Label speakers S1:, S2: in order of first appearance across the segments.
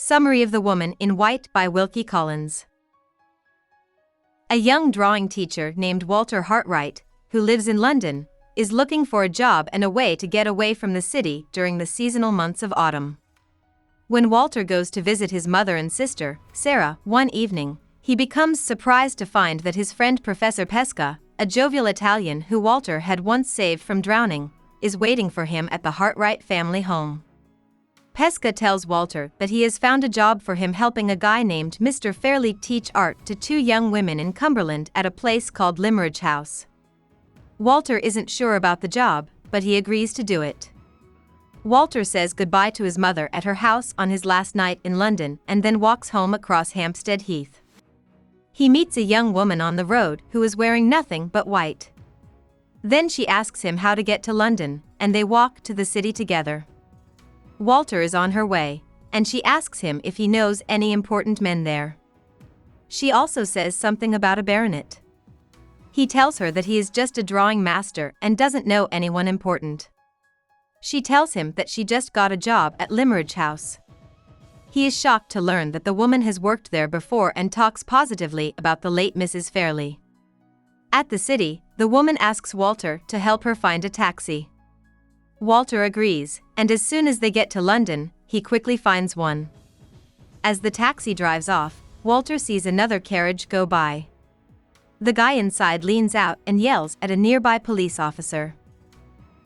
S1: Summary of The Woman in White by Wilkie Collins. A young drawing teacher named Walter Hartwright, who lives in London, is looking for a job and a way to get away from the city during the seasonal months of autumn. When Walter goes to visit his mother and sister, Sarah, one evening, he becomes surprised to find that his friend Professor Pesca, a jovial Italian who Walter had once saved from drowning, is waiting for him at the Hartwright family home. Pesca tells Walter that he has found a job for him helping a guy named Mr. Fairley teach art to two young women in Cumberland at a place called Limmeridge House. Walter isn't sure about the job, but he agrees to do it. Walter says goodbye to his mother at her house on his last night in London and then walks home across Hampstead Heath. He meets a young woman on the road who is wearing nothing but white. Then she asks him how to get to London, and they walk to the city together. Walter is on her way, and she asks him if he knows any important men there. She also says something about a baronet. He tells her that he is just a drawing master and doesn't know anyone important. She tells him that she just got a job at Limmeridge House. He is shocked to learn that the woman has worked there before and talks positively about the late Mrs. Fairley. At the city, the woman asks Walter to help her find a taxi. Walter agrees, and as soon as they get to London, he quickly finds one. As the taxi drives off, Walter sees another carriage go by. The guy inside leans out and yells at a nearby police officer.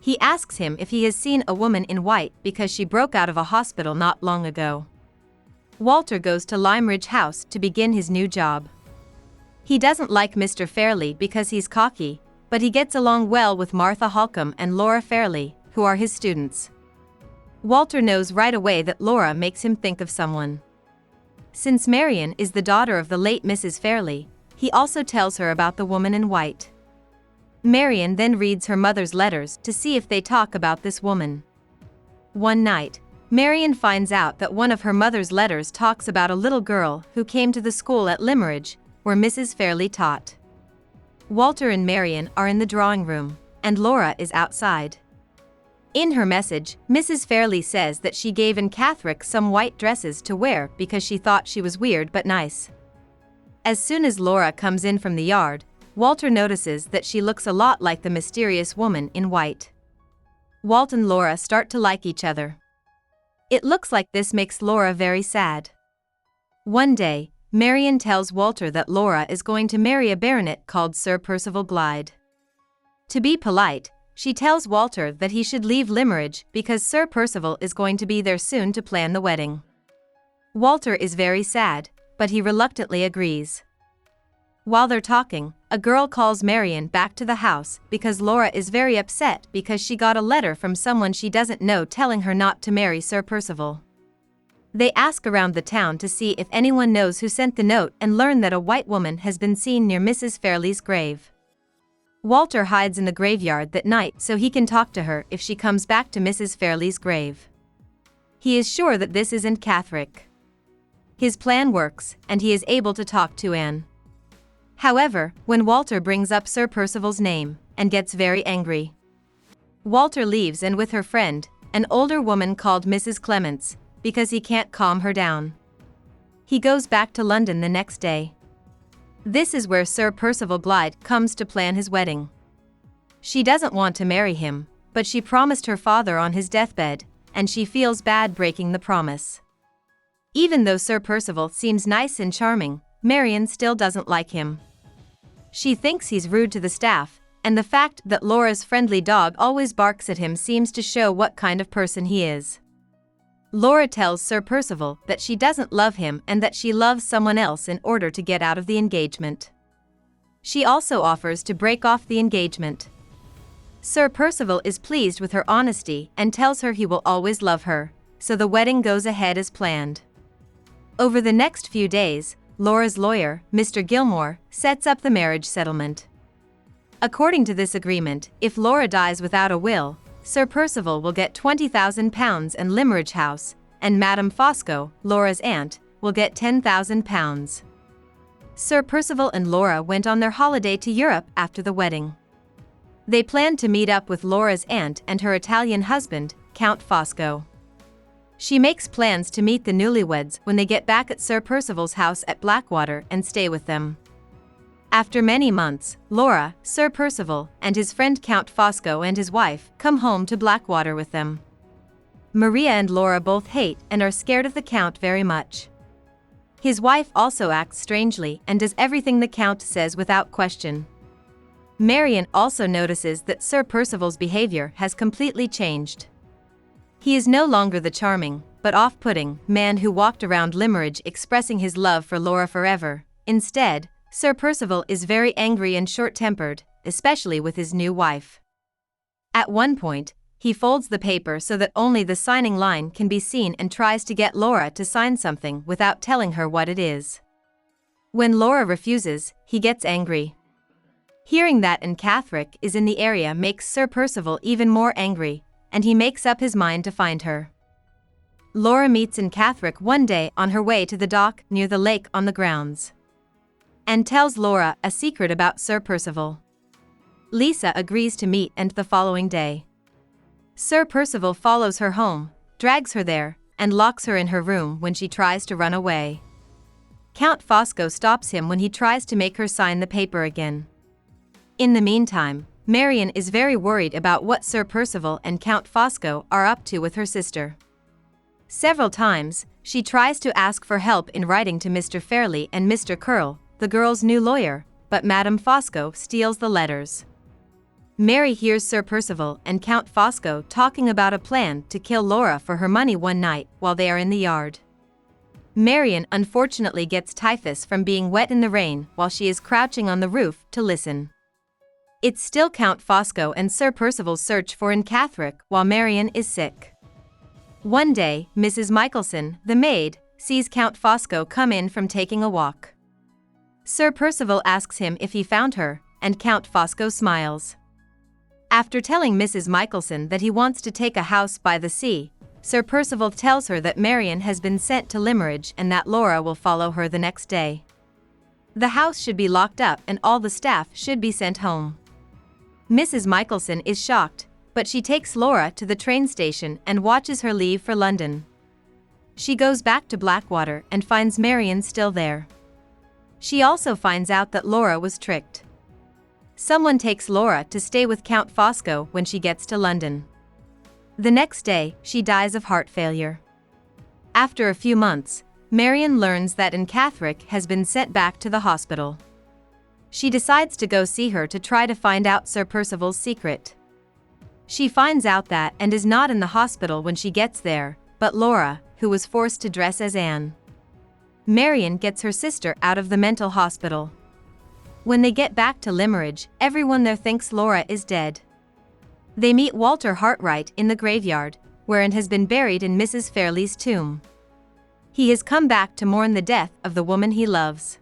S1: He asks him if he has seen a woman in white because she broke out of a hospital not long ago. Walter goes to Limmeridge House to begin his new job. He doesn't like Mr. Fairley because he's cocky, but he gets along well with Martha Holcombe and Laura Fairley, who are his students. Walter knows right away that Laura makes him think of someone. Since Marion is the daughter of the late Mrs. Fairley, he also tells her about the woman in white. Marion then reads her mother's letters to see if they talk about this woman. One night, Marion finds out that one of her mother's letters talks about a little girl who came to the school at Limmeridge, where Mrs. Fairley taught. Walter and Marion are in the drawing room, and Laura is outside. In her message, Mrs. Fairley says that she gave Anne Catherick some white dresses to wear because she thought she was weird but nice. As soon as Laura comes in from the yard, Walter notices that she looks a lot like the mysterious woman in white. Walt and Laura start to like each other. It looks like this makes Laura very sad. One day, Marion tells Walter that Laura is going to marry a baronet called Sir Percival Glyde. To be polite, she tells Walter that he should leave Limmeridge because Sir Percival is going to be there soon to plan the wedding. Walter is very sad, but he reluctantly agrees. While they're talking, a girl calls Marion back to the house because Laura is very upset because she got a letter from someone she doesn't know telling her not to marry Sir Percival. They ask around the town to see if anyone knows who sent the note and learn that a white woman has been seen near Mrs. Fairley's grave. Walter hides in the graveyard that night so he can talk to her if she comes back to Mrs. Fairley's grave. He is sure that this isn't Catherick. His plan works, and he is able to talk to Anne. However, when Walter brings up Sir Percival's name, Anne gets very angry. Walter leaves Anne with her friend, an older woman called Mrs. Clements, because he can't calm her down. He goes back to London the next day. This is where Sir Percival Glyde comes to plan his wedding. She doesn't want to marry him, but she promised her father on his deathbed, and she feels bad breaking the promise. Even though Sir Percival seems nice and charming, Marion still doesn't like him. She thinks he's rude to the staff, and the fact that Laura's friendly dog always barks at him seems to show what kind of person he is. Laura tells Sir Percival that she doesn't love him and that she loves someone else in order to get out of the engagement. She also offers to break off the engagement. Sir Percival is pleased with her honesty and tells her he will always love her, so the wedding goes ahead as planned. Over the next few days, Laura's lawyer, Mr. Gilmore, sets up the marriage settlement. According to this agreement, if Laura dies without a will, Sir Percival will get £20,000 and Limmeridge House, and Madame Fosco, Laura's aunt, will get £10,000. Sir Percival and Laura went on their holiday to Europe after the wedding. They planned to meet up with Laura's aunt and her Italian husband, Count Fosco. She makes plans to meet the newlyweds when they get back at Sir Percival's house at Blackwater and stay with them. After many months, Laura, Sir Percival, and his friend Count Fosco and his wife come home to Blackwater with them. Maria and Laura both hate and are scared of the Count very much. His wife also acts strangely and does everything the Count says without question. Marian also notices that Sir Percival's behavior has completely changed. He is no longer the charming, but off-putting, man who walked around Limeridge expressing his love for Laura forever. Instead, Sir Percival is very angry and short-tempered, especially with his new wife. At one point, he folds the paper so that only the signing line can be seen and tries to get Laura to sign something without telling her what it is. When Laura refuses, he gets angry. Hearing that Anne Catherick is in the area makes Sir Percival even more angry, and he makes up his mind to find her. Laura meets Anne Catherick one day on her way to the dock near the lake on the grounds. Anne tells Laura a secret about Sir Percival. Lisa agrees to meet Anne the following day. Sir Percival follows her home, drags her there, and locks her in her room when she tries to run away. Count Fosco stops him when he tries to make her sign the paper again. In the meantime, Marian is very worried about what Sir Percival and Count Fosco are up to with her sister. Several times, she tries to ask for help in writing to Mr. Fairley and Mr. Curl, the girl's new lawyer, but Madame Fosco steals the letters. Mary hears Sir Percival and Count Fosco talking about a plan to kill Laura for her money one night while they are in the yard. Marian unfortunately gets typhus from being wet in the rain while she is crouching on the roof to listen. It's still Count Fosco and Sir Percival's search for Anne Catherick while Marian is sick. One day, Mrs. Michelson, the maid, sees Count Fosco come in from taking a walk. Sir Percival asks him if he found her, and Count Fosco smiles. After telling Mrs. Michelson that he wants to take a house by the sea, Sir Percival tells her that Marian has been sent to Limeridge and that Laura will follow her the next day. The house should be locked up and all the staff should be sent home. Mrs. Michelson is shocked, but she takes Laura to the train station and watches her leave for London. She goes back to Blackwater and finds Marian still there. She also finds out that Laura was tricked. Someone takes Laura to stay with Count Fosco when she gets to London. The next day, she dies of heart failure. After a few months, Marian learns that Anne Catherick has been sent back to the hospital. She decides to go see her to try to find out Sir Percival's secret. She finds out that Anne is not in the hospital when she gets there, but Laura, who was forced to dress as Anne. Marian gets her sister out of the mental hospital. When they get back to Limeridge, everyone there thinks Laura is dead. They meet Walter Hartright in the graveyard, where Anne has been buried in Mrs. Fairley's tomb. He has come back to mourn the death of the woman he loves.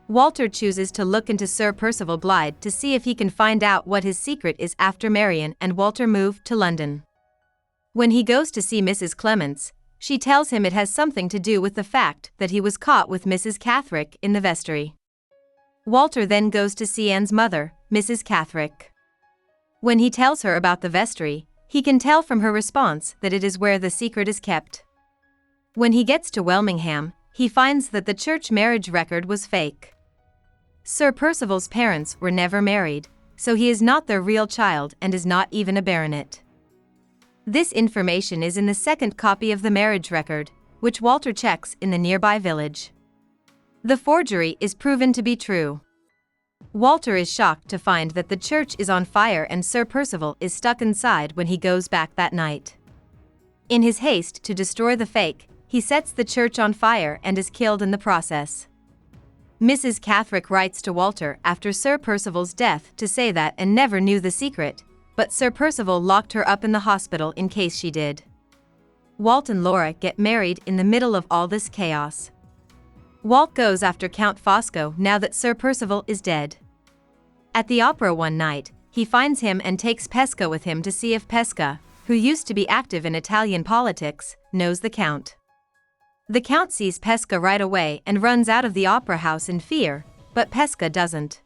S1: Walter chooses to look into Sir Percival Blythe to see if he can find out what his secret is after Marian and Walter move to London. When he goes to see Mrs. Clements, she tells him it has something to do with the fact that he was caught with Mrs. Catherick in the vestry. Walter then goes to see Anne's mother, Mrs. Catherick. When he tells her about the vestry, he can tell from her response that it is where the secret is kept. When he gets to Welmingham, he finds that the church marriage record was fake. Sir Percival's parents were never married, so he is not their real child and is not even a baronet. This information is in the second copy of the marriage record, which Walter checks in the nearby village. The forgery is proven to be true. Walter is shocked to find that the church is on fire and Sir Percival is stuck inside when he goes back that night. In his haste to destroy the fake, he sets the church on fire and is killed in the process. Mrs. Catherick writes to Walter after Sir Percival's death to say that Anne never knew the secret, but Sir Percival locked her up in the hospital in case she did. Walt and Laura get married in the middle of all this chaos. Walt goes after Count Fosco now that Sir Percival is dead. At the opera one night, he finds him and takes Pesca with him to see if Pesca, who used to be active in Italian politics, knows the Count. The Count sees Pesca right away and runs out of the opera house in fear, but Pesca doesn't.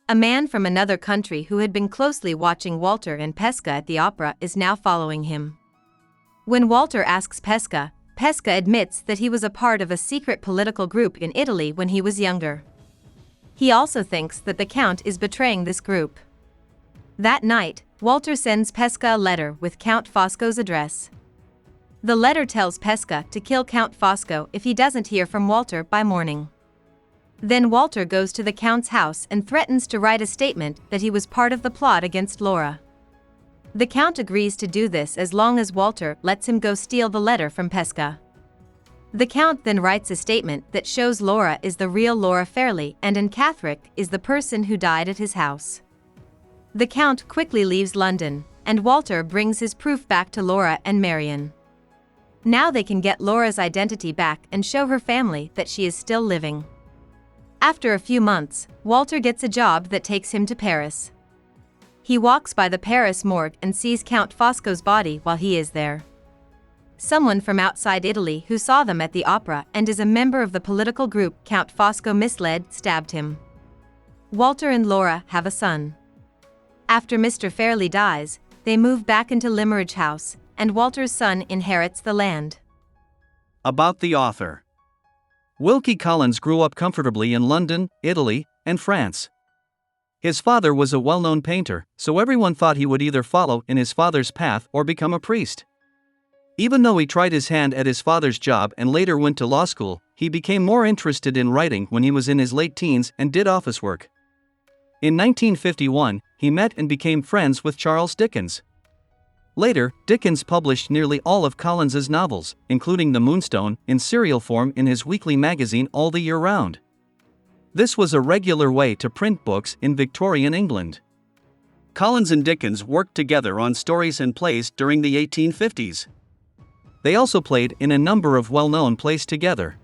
S1: A man from another country who had been closely watching Walter and Pesca at the opera is now following him. When Walter asks Pesca, Pesca admits that he was a part of a secret political group in Italy when he was younger. He also thinks that the Count is betraying this group. That night, Walter sends Pesca a letter with Count Fosco's address. The letter tells Pesca to kill Count Fosco if he doesn't hear from Walter by morning. Then Walter goes to the Count's house and threatens to write a statement that he was part of the plot against Laura. The Count agrees to do this as long as Walter lets him go steal the letter from Pesca. The Count then writes a statement that shows Laura is the real Laura Fairley and Anne Catherick is the person who died at his house. The Count quickly leaves London, and Walter brings his proof back to Laura and Marion. Now they can get Laura's identity back and show her family that she is still living. After a few months, Walter gets a job that takes him to Paris. He walks by the Paris morgue and sees Count Fosco's body while he is there. Someone from outside Italy who saw them at the opera and is a member of the political group Count Fosco misled stabbed him. Walter and Laura have a son. After Mr. Fairley dies, they move back into Limeridge House, and Walter's son inherits the land.
S2: About the author. Wilkie Collins grew up comfortably in London, Italy, and France. His father was a well-known painter, so everyone thought he would either follow in his father's path or become a priest. Even though he tried his hand at his father's job and later went to law school, he became more interested in writing when he was in his late teens and did office work. In 1951, he met and became friends with Charles Dickens. Later, Dickens published nearly all of Collins's novels, including The Moonstone, in serial form in his weekly magazine all the year round. This was a regular way to print books in Victorian England. Collins and Dickens worked together on stories and plays during the 1850s. They also played in a number of well-known plays together.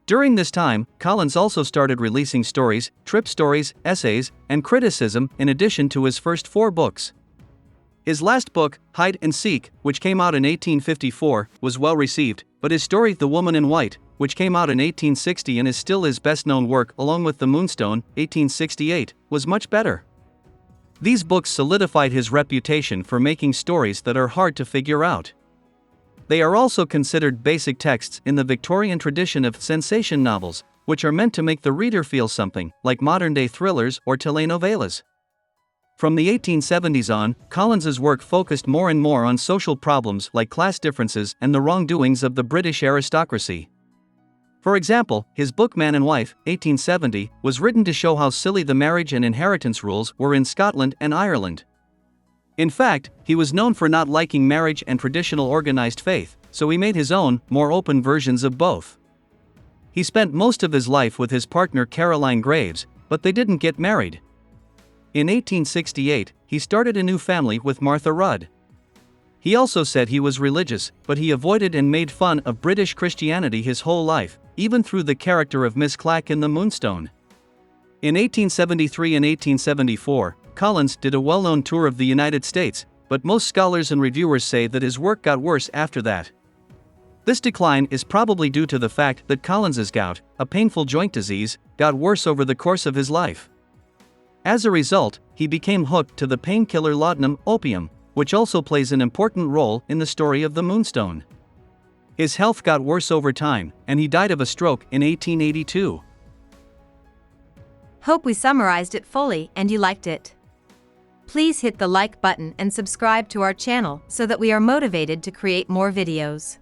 S2: During this time, Collins also started releasing stories, trip stories, essays, and criticism in addition to his first 4 books. His last book, Hide and Seek, which came out in 1854, was well received, but his story The Woman in White, which came out in 1860 and is still his best-known work along with The Moonstone, 1868, was much better. These books solidified his reputation for making stories that are hard to figure out. They are also considered basic texts in the Victorian tradition of sensation novels, which are meant to make the reader feel something, like modern-day thrillers or telenovelas. From the 1870s on, Collins's work focused more and more on social problems like class differences and the wrongdoings of the British aristocracy. For example, his book Man and Wife, 1870, was written to show how silly the marriage and inheritance rules were in Scotland and Ireland. In fact, he was known for not liking marriage and traditional organized faith, so he made his own, more open versions of both. He spent most of his life with his partner Caroline Graves, but they didn't get married. In 1868, he started a new family with Martha Rudd. He also said he was religious, but he avoided and made fun of British Christianity his whole life, even through the character of Miss Clack in The Moonstone. In 1873 and 1874, Collins did a well-known tour of the United States, but most scholars and reviewers say that his work got worse after that. This decline is probably due to the fact that Collins's gout, a painful joint disease, got worse over the course of his life. As a result, he became hooked to the painkiller laudanum, opium, which also plays an important role in the story of The Moonstone. His health got worse over time, and he died of a stroke in 1882.
S1: Hope we summarized it fully and you liked it. Please hit the like button and subscribe to our channel so that we are motivated to create more videos.